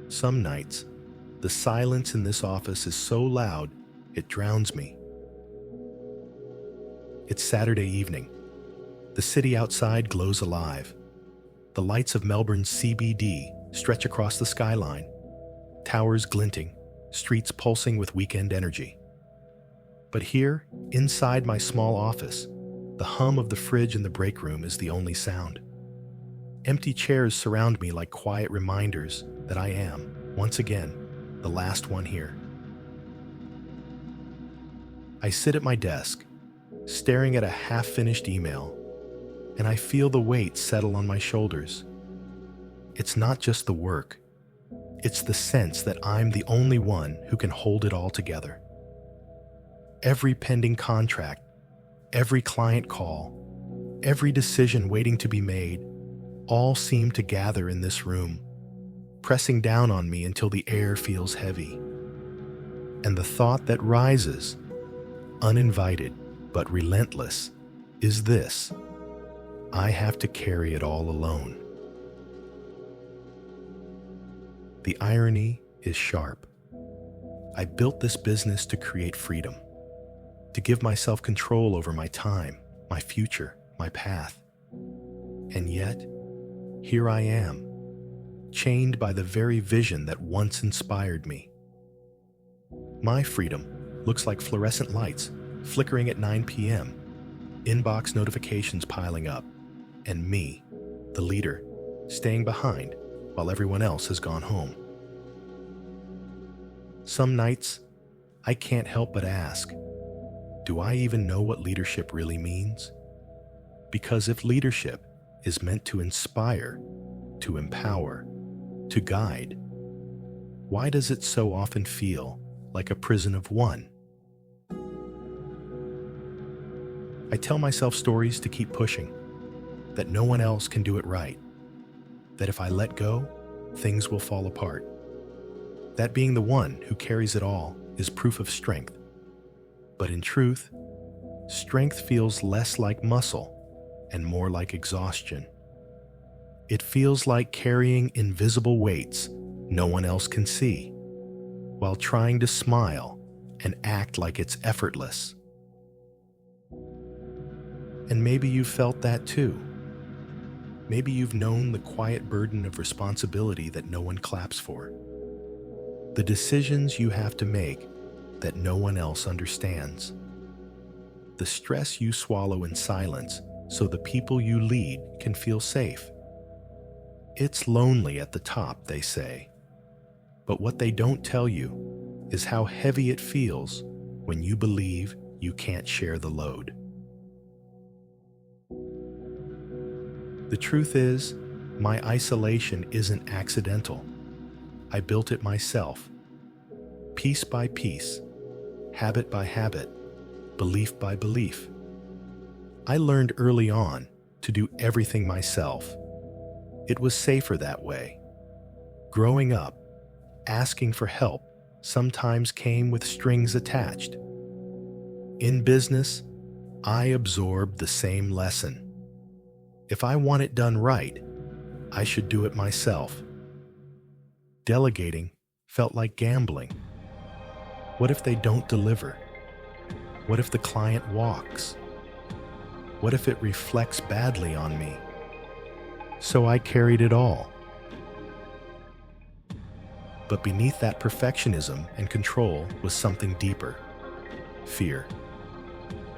Some nights, the silence in this office is so loud, it drowns me. It's Saturday evening. The city outside glows alive. The lights of Melbourne's CBD stretch across the skyline, towers glinting, streets pulsing with weekend energy. But here, inside my small office, the hum of the fridge in the break room is the only sound. Empty chairs surround me like quiet reminders that I am, once again, the last one here. I sit at my desk, staring at a half-finished email, and I feel the weight settle on my shoulders. It's not just the work. It's the sense that I'm the only one who can hold it all together. Every pending contract, every client call, every decision waiting to be made, all seem to gather in this room, pressing down on me until the air feels heavy. And the thought that rises, uninvited but relentless, is this: I have to carry it all alone. The irony is sharp. I built this business to create freedom, to give myself control over my time, my future, my path. And yet, here I am, chained by the very vision that once inspired me. My freedom looks like fluorescent lights flickering at 9 p.m., inbox notifications piling up, and me, the leader, staying behind while everyone else has gone home. Some nights, I can't help but ask, do I even know what leadership really means? Because if leadership is meant to inspire, to empower, to guide, why does it so often feel like a prison of one? I tell myself stories to keep pushing, that no one else can do it right, that if I let go, things will fall apart. That being the one who carries it all is proof of strength. But in truth, strength feels less like muscle and more like exhaustion. It feels like carrying invisible weights no one else can see, while trying to smile and act like it's effortless. And maybe you've felt that too. Maybe you've known the quiet burden of responsibility that no one claps for. The decisions you have to make that no one else understands. The stress you swallow in silence so the people you lead can feel safe. It's lonely at the top, they say. But what they don't tell you is how heavy it feels when you believe you can't share the load. The truth is, my isolation isn't accidental. I built it myself, piece by piece, habit by habit, belief by belief. I learned early on to do everything myself. It was safer that way. Growing up, asking for help sometimes came with strings attached. In business, I absorbed the same lesson. If I want it done right, I should do it myself. Delegating felt like gambling. What if they don't deliver? What if the client walks? What if it reflects badly on me? So I carried it all. But beneath that perfectionism and control was something deeper. Fear.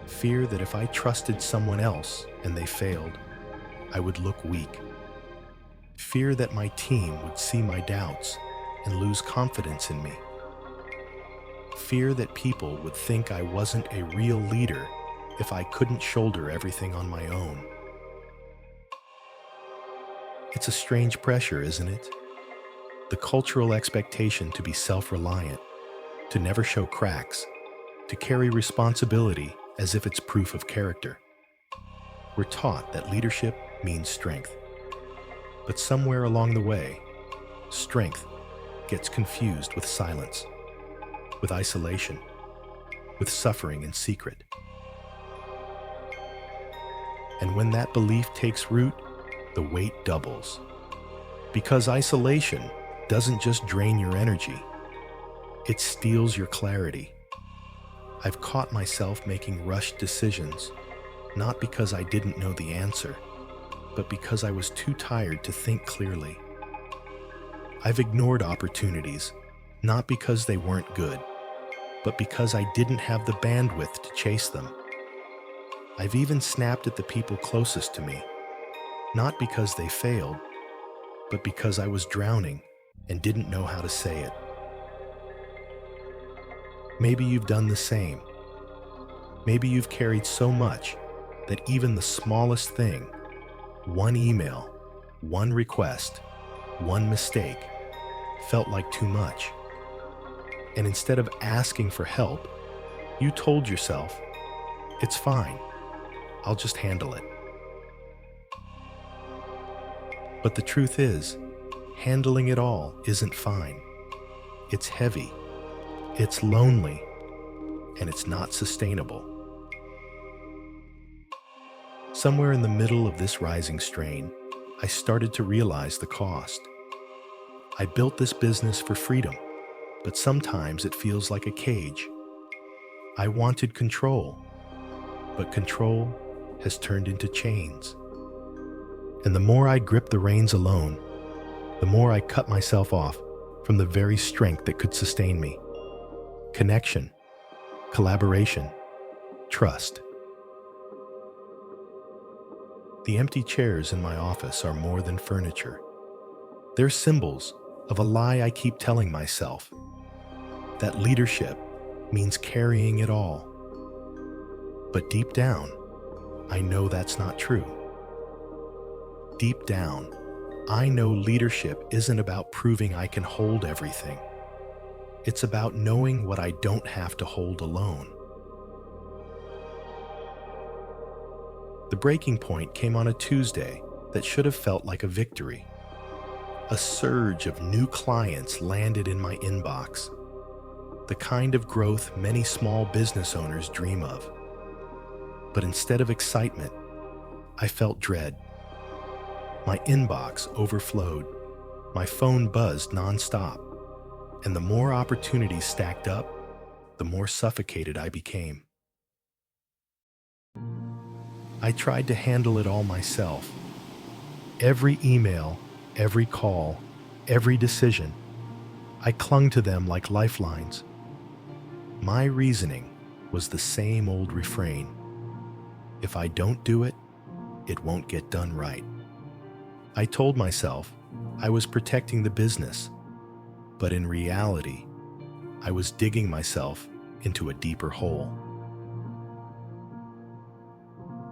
Fear that if I trusted someone else and they failed, I would look weak. Fear that my team would see my doubts and lose confidence in me. Fear that people would think I wasn't a real leader if I couldn't shoulder everything on my own. It's a strange pressure, isn't it? The cultural expectation to be self-reliant, to never show cracks, to carry responsibility as if it's proof of character. We're taught that leadership means strength. But somewhere along the way, strength gets confused with silence, with isolation, with suffering in secret. And when that belief takes root, the weight doubles. Because isolation doesn't just drain your energy, it steals your clarity. I've caught myself making rushed decisions, not because I didn't know the answer, but because I was too tired to think clearly. I've ignored opportunities, not because they weren't good, but because I didn't have the bandwidth to chase them. I've even snapped at the people closest to me, not because they failed, but because I was drowning and didn't know how to say it. Maybe you've done the same. Maybe you've carried so much that even the smallest thing, one email, one request, one mistake, felt like too much. And instead of asking for help, you told yourself, "It's fine, I'll just handle it." But the truth is, handling it all isn't fine. It's heavy, it's lonely, and it's not sustainable. Somewhere in the middle of this rising strain, I started to realize the cost. I built this business for freedom, but sometimes it feels like a cage. I wanted control, but control has turned into chains. And the more I grip the reins alone, the more I cut myself off from the very strength that could sustain me. Connection, collaboration, trust. The empty chairs in my office are more than furniture. They're symbols of a lie I keep telling myself, that leadership means carrying it all. But deep down, I know that's not true. Deep down, I know leadership isn't about proving I can hold everything. It's about knowing what I don't have to hold alone. The breaking point came on a Tuesday that should have felt like a victory. A surge of new clients landed in my inbox, the kind of growth many small business owners dream of. But instead of excitement, I felt dread. My inbox overflowed, my phone buzzed nonstop, and the more opportunities stacked up, the more suffocated I became. I tried to handle it all myself. Every email, every call, every decision, I clung to them like lifelines. My reasoning was the same old refrain: if I don't do it, it won't get done right. I told myself I was protecting the business, but in reality, I was digging myself into a deeper hole.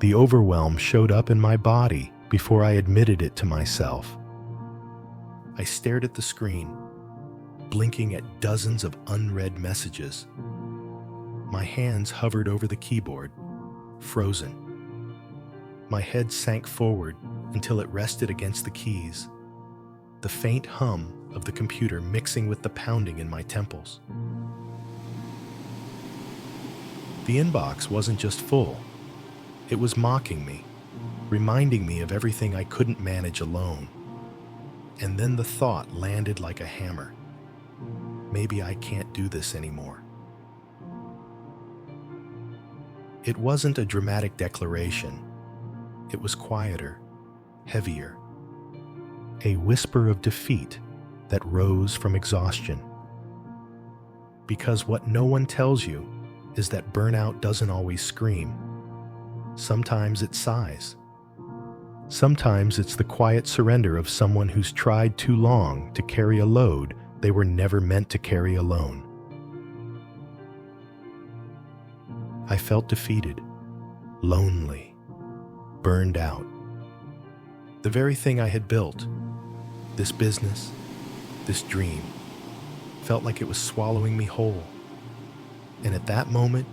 The overwhelm showed up in my body before I admitted it to myself. I stared at the screen, blinking at dozens of unread messages. My hands hovered over the keyboard, frozen. My head sank forward until it rested against the keys, the faint hum of the computer mixing with the pounding in my temples. The inbox wasn't just full, it was mocking me, reminding me of everything I couldn't manage alone. And then the thought landed like a hammer: maybe I can't do this anymore. It wasn't a dramatic declaration. It was quieter, heavier. A whisper of defeat that rose from exhaustion. Because what no one tells you is that burnout doesn't always scream. Sometimes it sighs. Sometimes it's the quiet surrender of someone who's tried too long to carry a load they were never meant to carry alone. I felt defeated, lonely, burned out. The very thing I had built, this business, this dream, felt like it was swallowing me whole. And at that moment,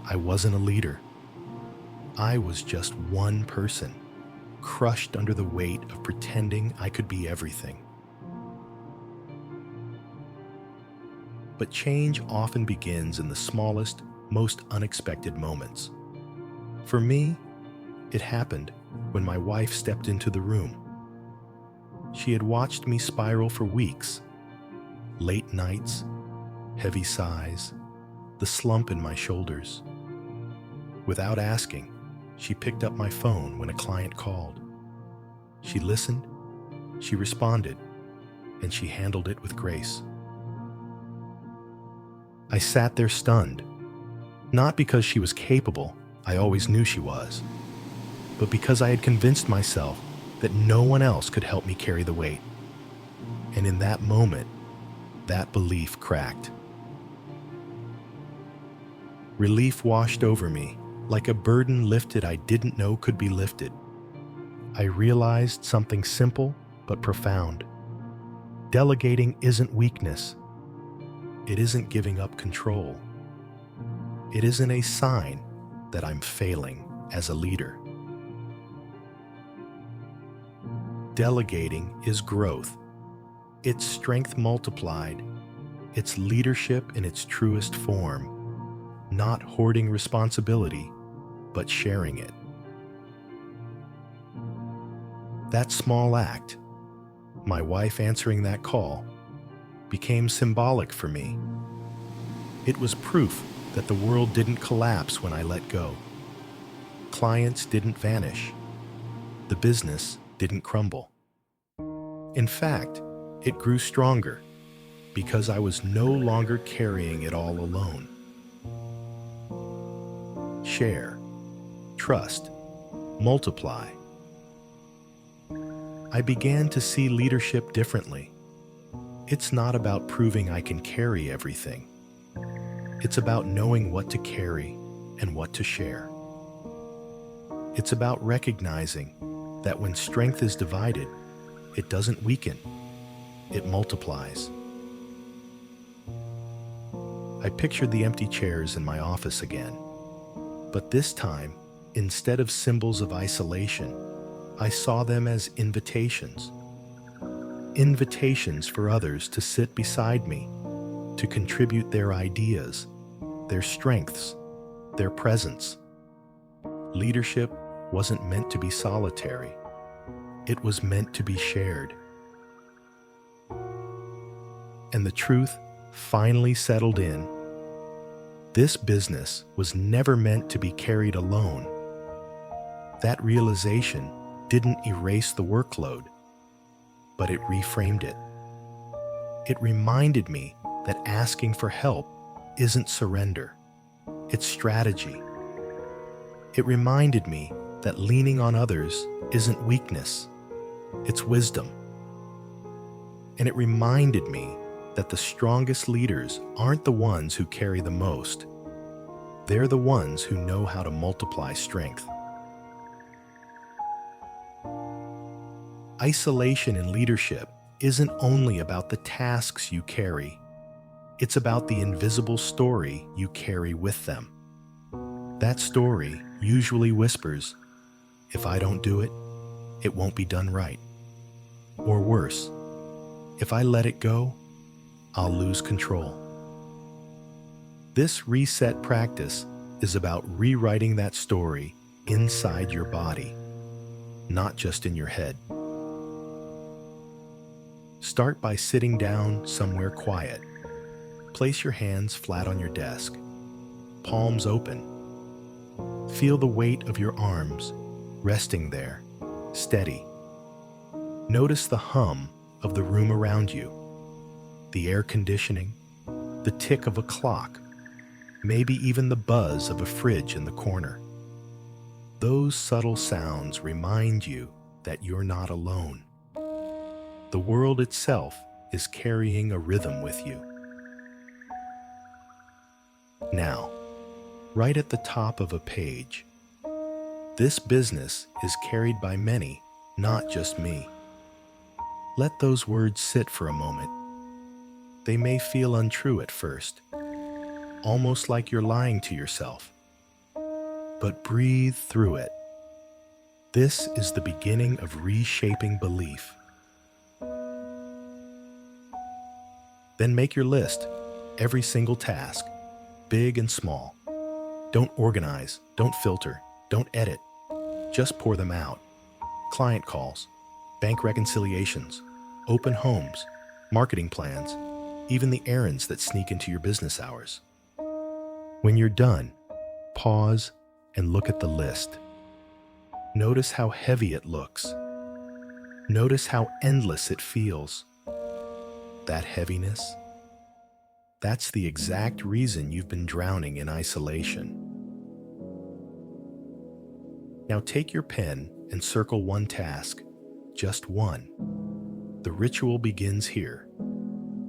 I wasn't a leader. I was just one person, crushed under the weight of pretending I could be everything. But change often begins in the smallest, most unexpected moments. For me, it happened when my wife stepped into the room. She had watched me spiral for weeks. Late nights, heavy sighs, the slump in my shoulders. Without asking, she picked up my phone when a client called. She listened, she responded, and she handled it with grace. I sat there stunned, not because she was capable, I always knew she was, but because I had convinced myself that no one else could help me carry the weight. And in that moment, that belief cracked. Relief washed over me, like a burden lifted I didn't know could be lifted. I realized something simple but profound. Delegating isn't weakness. It isn't giving up control. It isn't a sign that I'm failing as a leader. Delegating is growth. It's strength multiplied. It's leadership in its truest form. Not hoarding responsibility, but sharing it. That small act, my wife answering that call, became symbolic for me. It was proof that the world didn't collapse when I let go. Clients didn't vanish. The business didn't crumble. In fact, it grew stronger because I was no longer carrying it all alone. Share, trust, multiply. I began to see leadership differently. It's not about proving I can carry everything. It's about knowing what to carry and what to share. It's about recognizing that when strength is divided, it doesn't weaken, it multiplies. I pictured the empty chairs in my office again, but this time, instead of symbols of isolation, I saw them as invitations. Invitations for others to sit beside me, to contribute their ideas, their strengths, their presence. Leadership wasn't meant to be solitary. It was meant to be shared. And the truth finally settled in. This business was never meant to be carried alone. That realization didn't erase the workload, but it reframed it. It reminded me that asking for help isn't surrender, it's strategy. It reminded me that leaning on others isn't weakness, it's wisdom. And it reminded me that the strongest leaders aren't the ones who carry the most. They're the ones who know how to multiply strength. Isolation in leadership isn't only about the tasks you carry. It's about the invisible story you carry with them. That story usually whispers, if I don't do it, it won't be done right. Or worse, if I let it go, I'll lose control. This reset practice is about rewriting that story inside your body, not just in your head. Start by sitting down somewhere quiet. Place your hands flat on your desk, palms open. Feel the weight of your arms resting there, steady. Notice the hum of the room around you, the air conditioning, the tick of a clock, maybe even the buzz of a fridge in the corner. Those subtle sounds remind you that you're not alone. The world itself is carrying a rhythm with you. Now, right at the top of a page, this business is carried by many, not just me. Let those words sit for a moment. They may feel untrue at first, almost like you're lying to yourself. But breathe through it. This is the beginning of reshaping belief. Then make your list, every single task, big and small. Don't organize, don't filter, don't edit. Just pour them out. Client calls, bank reconciliations, open homes, marketing plans, even the errands that sneak into your business hours. When you're done, pause and look at the list. Notice how heavy it looks. Notice how endless it feels. That heaviness, that's the exact reason you've been drowning in isolation. Now take your pen and circle one task, just one. The ritual begins here.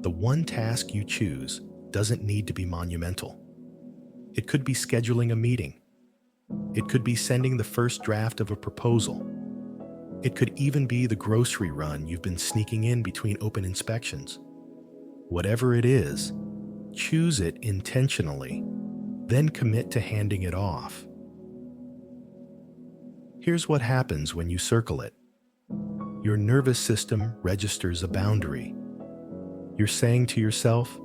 The one task you choose doesn't need to be monumental. It could be scheduling a meeting. It could be sending the first draft of a proposal. It could even be the grocery run you've been sneaking in between open inspections. Whatever it is, choose it intentionally, then commit to handing it off. Here's what happens when you circle it. Your nervous system registers a boundary. You're saying to yourself,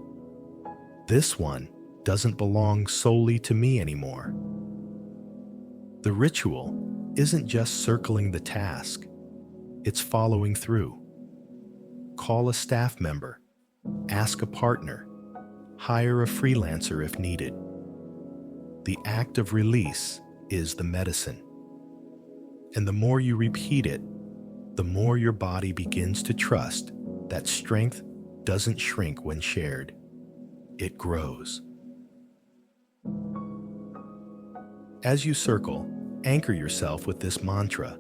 this one doesn't belong solely to me anymore. The ritual isn't just circling the task, it's following through. Call a staff member, ask a partner, hire a freelancer if needed. The act of release is the medicine. And the more you repeat it, the more your body begins to trust that strength doesn't shrink when shared. It grows. As you circle, anchor yourself with this mantra: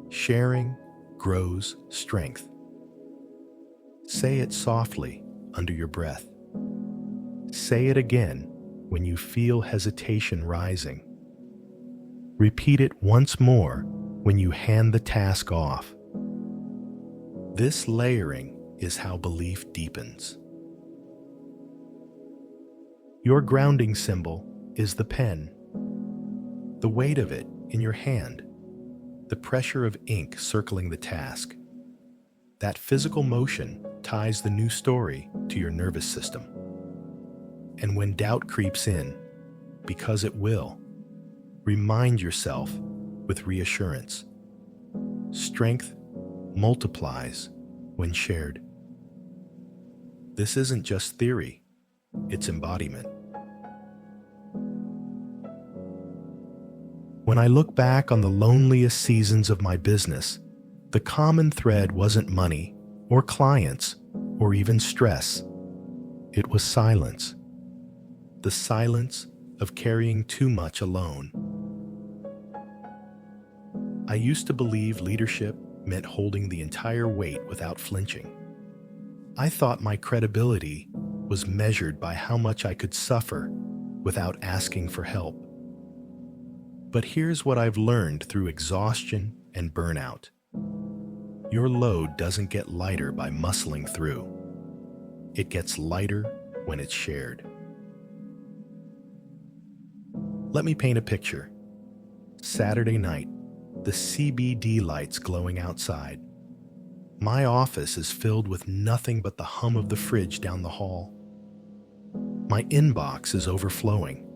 sharing grows strength. Say it softly under your breath. Say it again when you feel hesitation rising. Repeat it once more when you hand the task off. This layering is how belief deepens. Your grounding symbol is the pen. The weight of it in your hand, the pressure of ink circling the task. That physical motion ties the new story to your nervous system. And when doubt creeps in, because it will, remind yourself with reassurance. Strength multiplies when shared. This isn't just theory, it's embodiment. When I look back on the loneliest seasons of my business, the common thread wasn't money or clients or even stress. It was silence. The silence of carrying too much alone. I used to believe leadership meant holding the entire weight without flinching. I thought my credibility was measured by how much I could suffer without asking for help. But here's what I've learned through exhaustion and burnout. Your load doesn't get lighter by muscling through. It gets lighter when it's shared. Let me paint a picture. Saturday night, the CBD lights glowing outside. My office is filled with nothing but the hum of the fridge down the hall. My inbox is overflowing.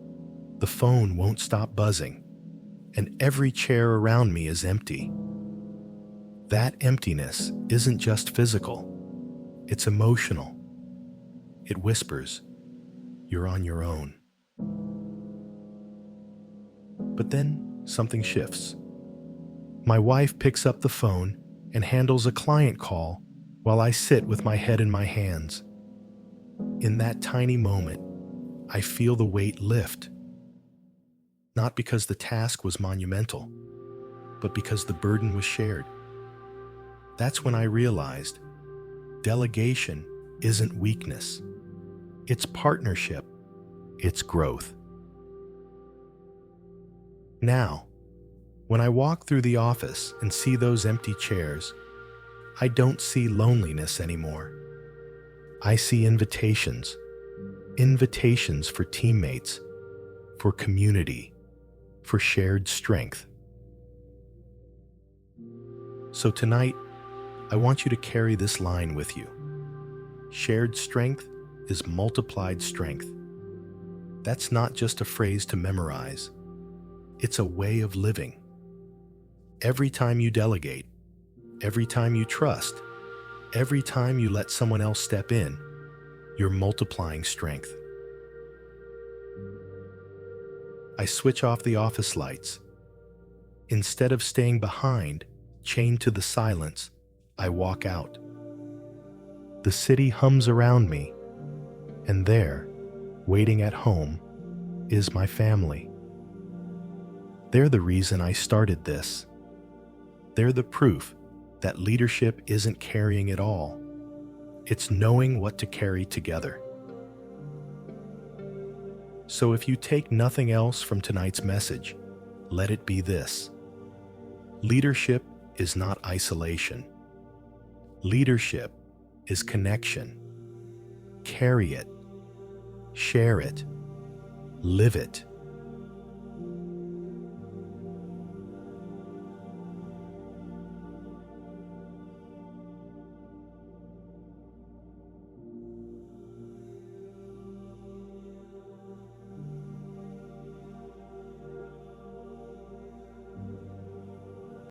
The phone won't stop buzzing, and every chair around me is empty. That emptiness isn't just physical, it's emotional. It whispers, you're on your own. But then something shifts. My wife picks up the phone and handles a client call while I sit with my head in my hands. In that tiny moment, I feel the weight lift. Not because the task was monumental, but because the burden was shared. That's when I realized delegation isn't weakness. It's partnership. It's growth. Now, when I walk through the office and see those empty chairs, I don't see loneliness anymore. I see invitations. Invitations for teammates, for community, for shared strength. So tonight, I want you to carry this line with you. Shared strength is multiplied strength. That's not just a phrase to memorize. It's a way of living. Every time you delegate, Every time you trust, every time you let someone else step in, you're multiplying strength. I switch off the office lights. Instead of staying behind, chained to the silence, I walk out. The city hums around me, and there, waiting at home, is my family. They're the reason I started this. They're the proof that leadership isn't carrying it all. It's knowing what to carry together. So if you take nothing else from tonight's message, let it be this. Leadership is not isolation. Leadership is connection. Carry it, share it, live it.